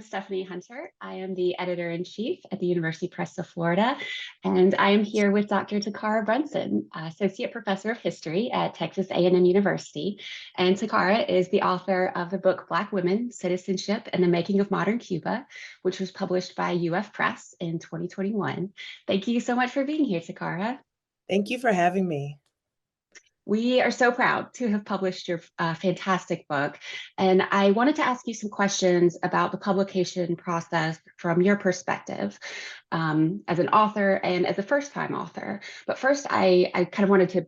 am Stephanie Hunter. I am the editor-in-chief at the University Press of Florida, and I am here with Dr. Takkara Brunson, Associate Professor of History at Texas A&M University. And Takkara is the author of the book Black Women, Citizenship, and the Making of Modern Cuba, which was published by UF Press in 2021. Thank you so much for being here, Takkara. Thank you for having me. We are so proud to have published your fantastic book. And I wanted to ask you some questions about the publication process from your perspective as an author and as a first-time author. But first, I kind of wanted to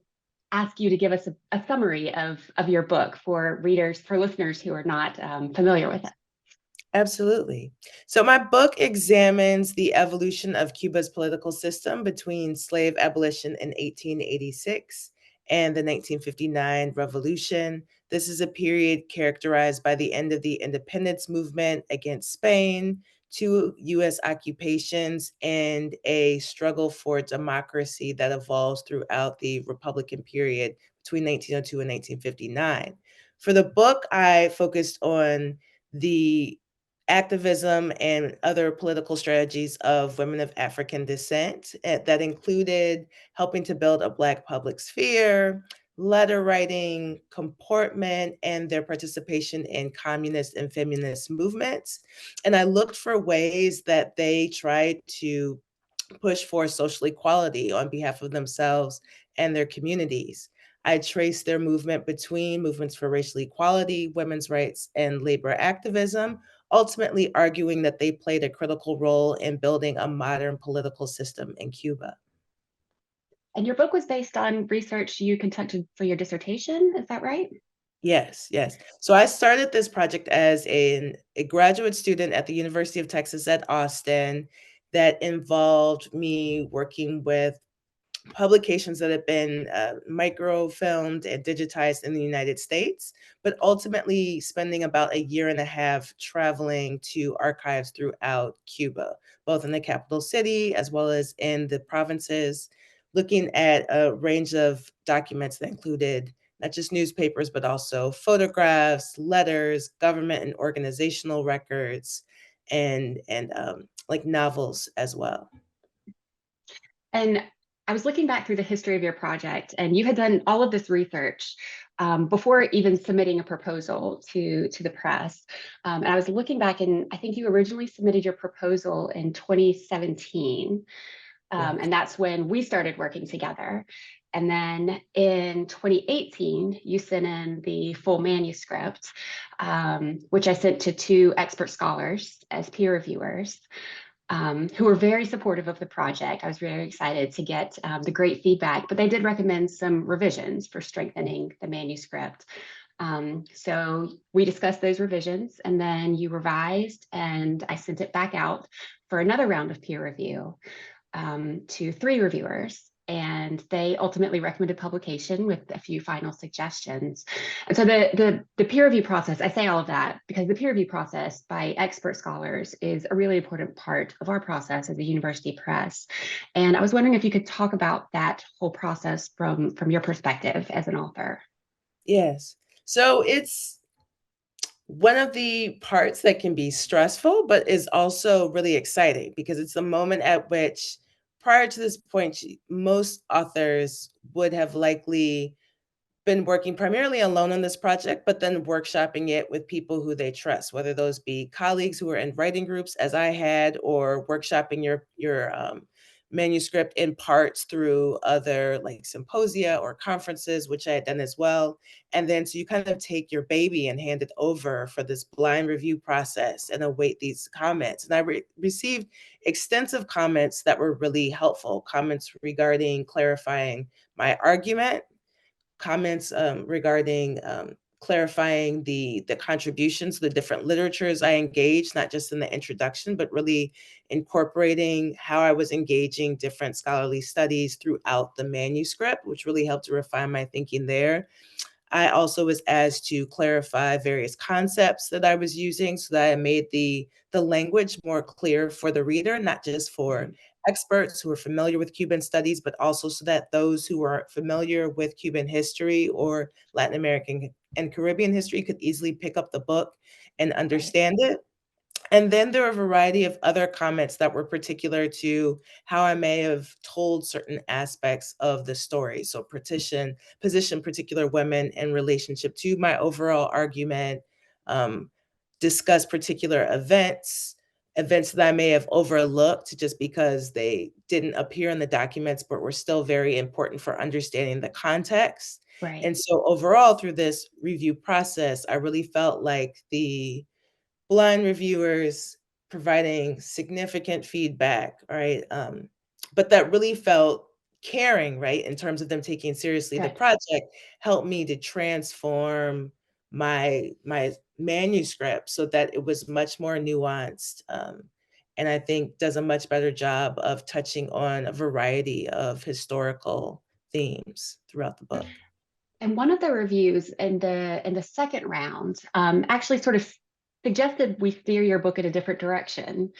ask you to give us a summary of your book for readers, for listeners who are not familiar with it. Absolutely. So my book examines the evolution of Cuba's political system between slave abolition in 1886 and the 1959 revolution. This is a period characterized by the end of the independence movement against Spain, 2 U.S. occupations, and a struggle for democracy that evolves throughout the Republican period between 1902 and 1959. For the book, I focused on the activism and other political strategies of women of African descent that included helping to build a Black public sphere, letter writing, comportment, and their participation in communist and feminist movements. And I looked for ways that they tried to push for social equality on behalf of themselves and their communities. I traced their movement between movements for racial equality, women's rights, and labor activism, ultimately arguing that they played a critical role in building a modern political system in Cuba. And your book was based on research you conducted for your dissertation, is that right? Yes. So I started this project as a graduate student at the University of Texas at Austin that involved me working with publications that have been microfilmed and digitized in the United States, but ultimately spending about a year and a half traveling to archives throughout Cuba, both in the capital city as well as in the provinces, looking at a range of documents that included not just newspapers, but also photographs, letters, government and organizational records, and like novels as well. And I was looking back through the history of your project, and you had done all of this research before even submitting a proposal to the press. And I was looking back, and I think you originally submitted your proposal in 2017. Yes. And that's when we started working together. And then in 2018, you sent in the full manuscript, which I sent to 2 expert scholars as peer reviewers. Who were very supportive of the project. I was very excited to get the great feedback, but they did recommend some revisions for strengthening the manuscript. So we discussed those revisions, and then you revised, and I sent it back out for another round of peer review to 3 reviewers. And they ultimately recommended publication with a few final suggestions. And so the peer review process, I say all of that because the peer review process by expert scholars is a really important part of our process as a university press. And I was wondering if you could talk about that whole process from your perspective as an author. Yes. So it's one of the parts that can be stressful, but is also really exciting because it's the moment at which, prior to this point, most authors would have likely been working primarily alone on this project, but then workshopping it with people who they trust, whether those be colleagues who are in writing groups, as I had, or workshopping your manuscript in parts through other like symposia or conferences, which I had done as well. And then so you kind of take your baby and hand it over for this blind review process and await these comments. And I received extensive comments that were really helpful, comments regarding clarifying my argument, comments regarding clarifying the contributions, the different literatures I engaged, not just in the introduction, but really incorporating how I was engaging different scholarly studies throughout the manuscript, which really helped to refine my thinking there. I also was asked to clarify various concepts that I was using so that I made the language more clear for the reader, not just for experts who are familiar with Cuban studies, but also so that those who are familiar with Cuban history or Latin American and Caribbean history could easily pick up the book and understand it. And then there are a variety of other comments that were particular to how I may have told certain aspects of the story. So position particular women in relationship to my overall argument, um, discuss particular events that I may have overlooked just because they didn't appear in the documents, but were still very important for understanding the context. Right. And so overall, through this review process, I really felt like the blind reviewers providing significant feedback, right? But that really felt caring, right? In terms of them taking seriously the Good. project, helped me to transform my manuscript so that it was much more nuanced. And I think does a much better job of touching on a variety of historical themes throughout the book. And one of the reviews in the second round actually sort of suggested we steer your book in a different direction.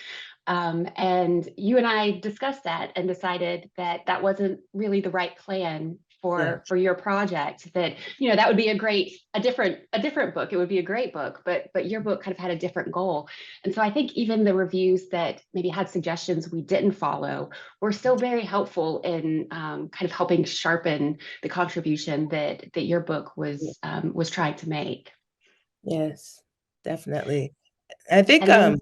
And you and I discussed that and decided that that wasn't really the right plan Yeah. for your project. That that would be a different book. It would be a great book, but your book kind of had a different goal. And so I think even the reviews that maybe had suggestions we didn't follow were still very helpful in kind of helping sharpen the contribution that your book was trying to make. Yes, definitely. I think, And then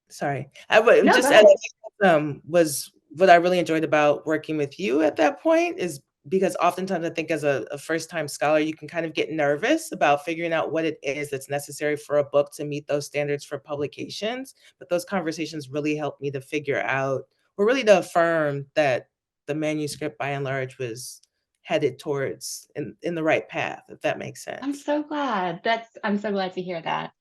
sorry. I would no, go just add, ahead. was what I really enjoyed about working with you at that point is because oftentimes I think as a first-time scholar, you can kind of get nervous about figuring out what it is that's necessary for a book to meet those standards for publications. But those conversations really helped me to figure out, or really to affirm that the manuscript by and large was headed towards in the right path, if that makes I'm sense. so glad. I'm so glad to hear that.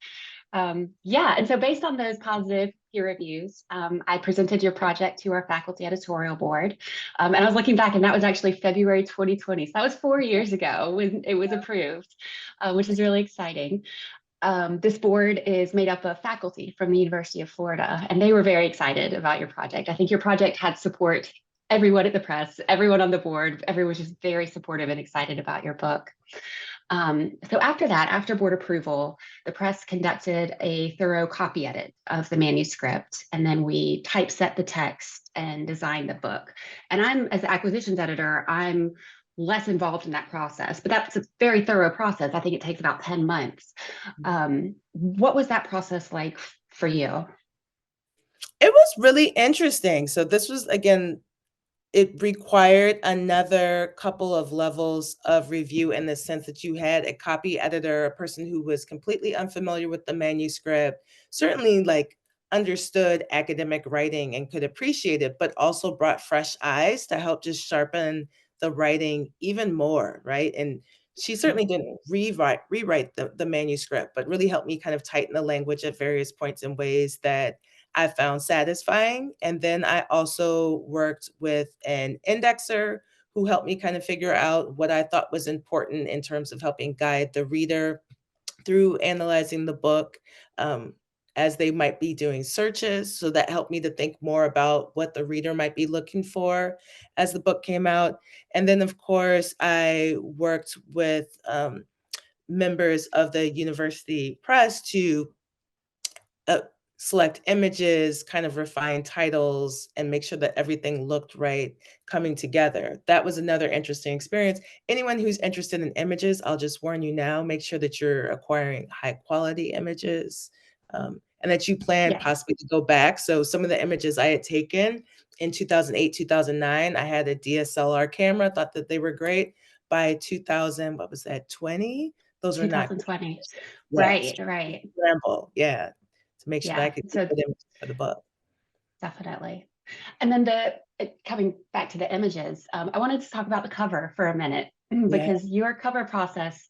Yeah, and so based on those positive peer reviews, I presented your project to our faculty editorial board. And I was looking back, and that was actually February 2020. So that was 4 years ago when it was approved, which is really exciting. This board is made up of faculty from the University of Florida, and they were very excited about your project. I think your project had support. Everyone at the press, everyone on the board, everyone was just very supportive and excited about your book. So after that, after board approval, the press conducted a thorough copy edit of the manuscript, and then we typeset the text and designed the book. And as the acquisitions editor, I'm less involved in that process, but that's a very thorough process. I think it takes about 10 months. What was that process like for you? It was really interesting. So this was again, it required another couple of levels of review in the sense that you had a copy editor, a person who was completely unfamiliar with the manuscript, certainly like understood academic writing and could appreciate it, but also brought fresh eyes to help just sharpen the writing even more, right? And she certainly didn't rewrite the manuscript, but really helped me kind of tighten the language at various points in ways that I found satisfying. And then I also worked with an indexer who helped me kind of figure out what I thought was important in terms of helping guide the reader through analyzing the book, as they might be doing searches. So that helped me to think more about what the reader might be looking for as the book came out. And then, of course, I worked with members of the university press to uh, select images, kind of refine titles, and make sure that everything looked right coming together. That was another interesting experience. Anyone who's interested in images, I'll just warn you now, make sure that you're acquiring high quality images, and that you plan Yes, possibly to go back. So some of the images I had taken in 2008, 2009, I had a DSLR camera, thought that they were great. By 2000, what was that, 20? Those were not great 2020. images. Yes, Right, right. scramble, yeah, to make sure that I Yeah. could get So good images for the book. definitely. And then coming back to the images, I wanted to talk about the cover for a minute Yeah, because your cover process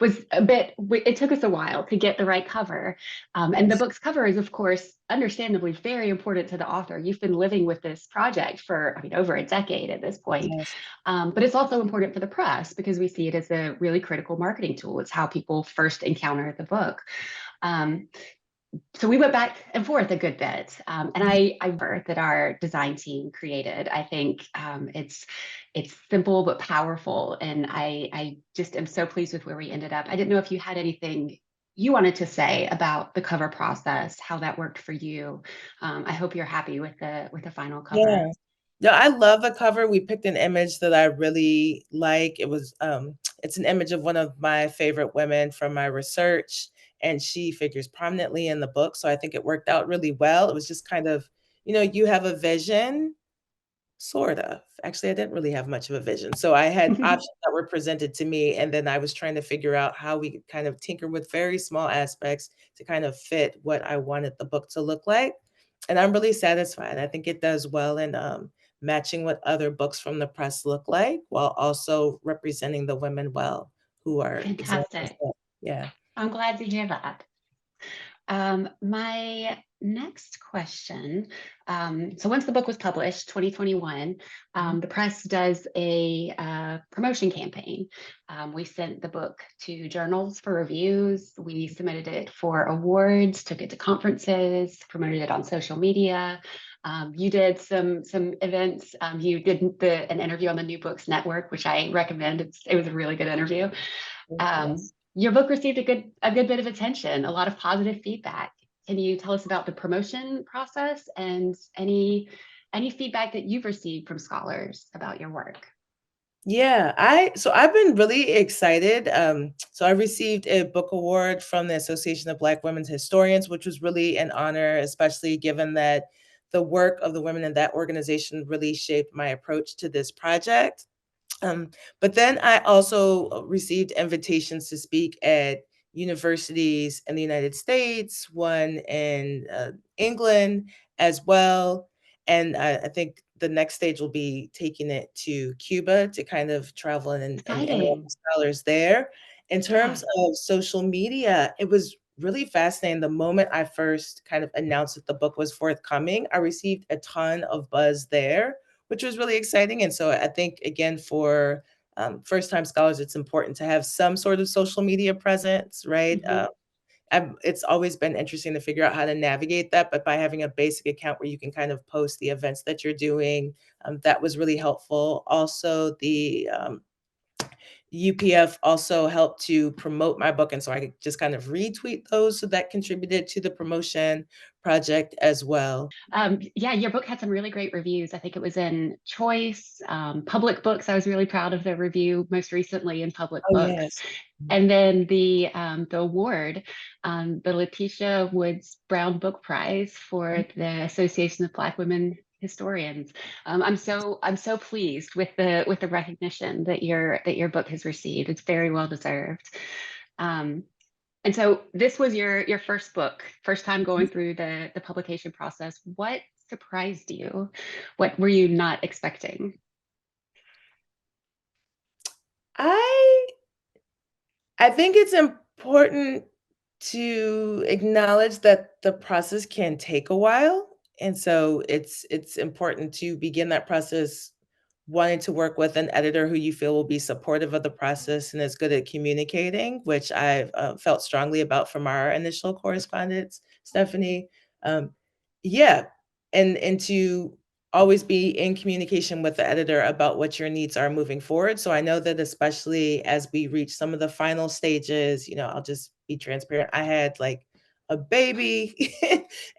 was it took us a while to get the right cover. And the yes, book's cover is, of course, understandably very important to the author. You've been living with this project for, I mean, over a decade at this point. yes, But it's also important for the press because we see it as a really critical marketing tool. It's how people first encounter the book. Um, so we went back and forth a good bit, and I work that our design team created. I think it's simple but powerful, and I just am so pleased with where we ended up. I didn't know if you had anything you wanted to say about the cover process, how that worked for you. I hope you're happy with the final Yeah. cover. No, I love the cover. We picked an image that I really like. It's an image of one of my favorite women from my research, and she figures prominently in the book. So I think it worked out really well. It was just kind of, you have a vision. Sort of. Actually, I didn't really have much of a vision. So I had options that were presented to me, and then I was trying to figure out how we could kind of tinker with very small aspects to kind of fit what I wanted the book to look like. And I'm really satisfied. I think it does well in matching what other books from the press look like, while also representing the women well who are examples. Fantastic. Yeah. I'm glad to hear that. My next question. So once the book was published, 2021, Mhm. the press does a promotion campaign. We sent the book to journals for reviews. We submitted it for awards, took it to conferences, promoted it on social media. You did some events. You did an interview on the New Books Network, which I recommend. It was a really good interview. Yes. Your book received a good bit of attention, a lot of positive feedback. Can you tell us about the promotion process and any feedback that you've received from scholars about your work? Yeah, I've been really excited. So I received a book award from the Association of Black Women's Historians, which was really an honor, especially given that the work of the women in that organization really shaped my approach to this project. Um, but then I also received invitations to speak at universities in the United States, one in England as well. And I think the next stage will be taking it to Cuba to kind of travel and interact Exciting. with scholars there. In Yeah. terms of social media, it was really fascinating. The moment I first kind of announced that the book was forthcoming, I received a ton of buzz there, which was really exciting. And so I think, again, for first time scholars, it's important to have some sort of social media presence, right? Mhm. It's always been interesting to figure out how to navigate that, but by having a basic account where you can kind of post the events that you're doing, that was really helpful. Also, the UPF also helped to promote my book, and so I could just kind of retweet those, so that contributed to the promotion project as well. Yeah, your book had some really great reviews. I think it was in Choice, Public Books. I was really proud of the review most recently in Public Oh, Books. yes. And then the award, the Letitia Woods Brown Book Prize for the Association of Black Women Historians. I'm so pleased with the recognition that your book has received. It's very well deserved. Um, and so this was your first book, first time going through the publication process. What surprised you? What were you not expecting? I I think it's important to acknowledge that the process can take a while, and so it's important to begin that process wanting to work with an editor who you feel will be supportive of the process and is good at communicating, which I've felt strongly about from our initial correspondence, Stephanie. Um, yeah, and to always be in communication with the editor about what your needs are moving forward. So I know that especially as we reach some of the final stages, I'll just be transparent. I had like a baby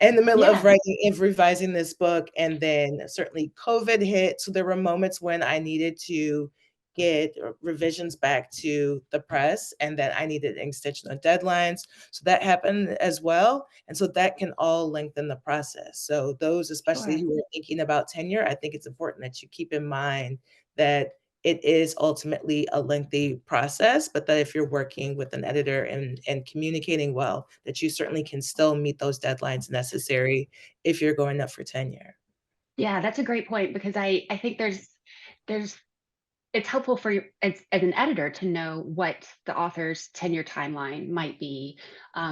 in the middle of Yeah, writing and revising this book, and then certainly COVID hit. So there were moments when I needed to get revisions back to the press, and then I needed extension deadlines. So that happened as well. And so that can all lengthen the process. So those, especially sure. who are thinking about tenure, I think it's important that you keep in mind that it is ultimately a lengthy process, but that if you're working with an editor and communicating well, that you certainly can still meet those deadlines necessary if you're going up for tenure. Yeah, that's a great point because I think there's it's helpful for you as an editor to know what the author's tenure timeline might be,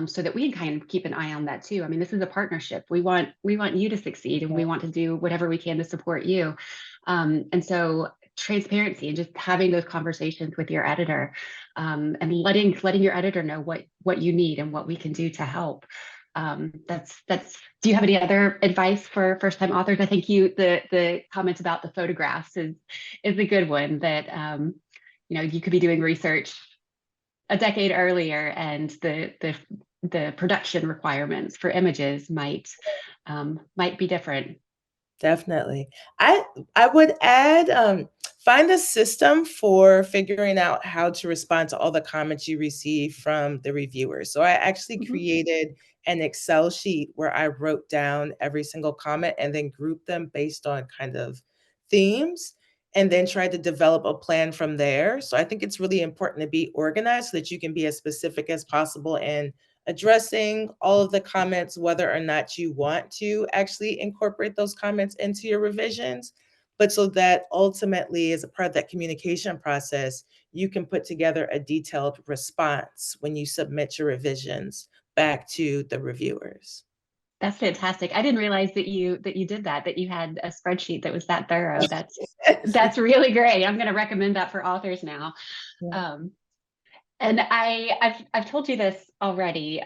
so that we can kind of keep an eye on that too. I mean, this is a partnership. We want you to succeed, and we want to do whatever we can to support you. And so transparency and just having those conversations with your editor, and letting your editor know what you need and what we can do to help. That's Do you have any other advice for first time authors? I think the comments about the photographs is a good one that you could be doing research a decade earlier, and the production requirements for images might be different. Definitely. I would add, find a system for figuring out how to respond to all the comments you receive from the reviewers. So I actually Mhm. created an Excel sheet where I wrote down every single comment and then grouped them based on kind of themes, and then tried to develop a plan from there. So I think it's really important to be organized so that you can be as specific as possible in addressing all of the comments, whether or not you want to actually incorporate those comments into your revisions, but so that ultimately, as a part of that communication process, you can put together a detailed response when you submit your revisions back to the reviewers. That's fantastic. I didn't realize that you did that, that you had a spreadsheet that was that thorough. Yes. That's really great. I'm going to recommend that for authors now. Yeah. Um, And I've told you this already,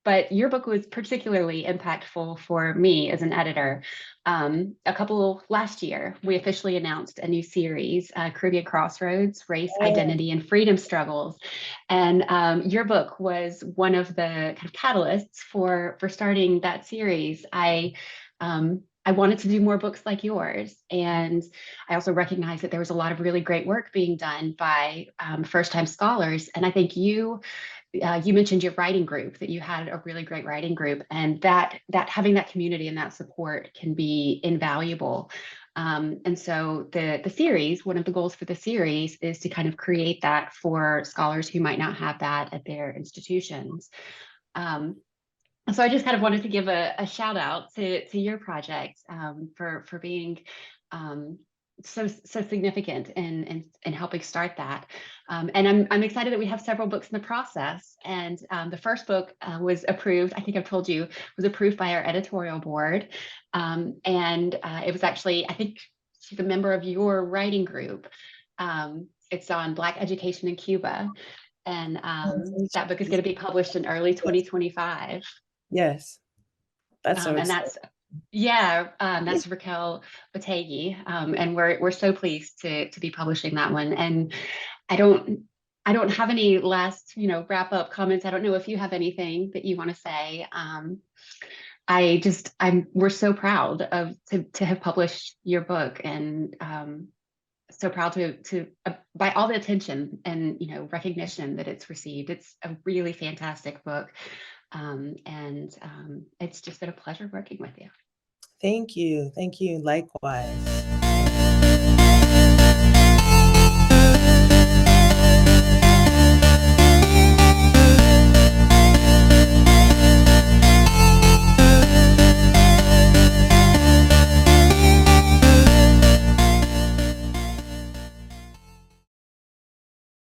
but your book was particularly impactful for me as an editor. A couple last year, we officially announced a new series, Caribbean Crossroads: Race, Oh, Identity, and Freedom Struggles. And your book was one of the kind of catalysts for starting that series. I wanted to do more books like yours, and I also recognize that there was a lot of really great work being done by first-time scholars. And I think you mentioned your writing group, that you had a really great writing group, and that having that community and that support can be invaluable. And so the series, one of the goals for the series is to kind of create that for scholars who might not have that at their institutions. Um, so I just kind of wanted to give a shout out to your project, for being um, so significant in helping start that. And I'm excited that we have several books in the process. And the first book was approved. I think I've told you, was approved by our editorial board, and it was actually, I think she's a member of your writing group. It's on Black education in Cuba, and that book is going to be published in early yes. 2025. Yes. That's so And exciting. that's Raquel Bategi, and we're so pleased to be publishing that one. And I don't I don't have any last wrap up comments. I don't know if you have anything that you want to say. I'm we're so proud to have published your book, and so proud to by all the attention and recognition that it's received. It's a really fantastic book, and it's just been a pleasure working with you. Thank you. Thank you. Likewise.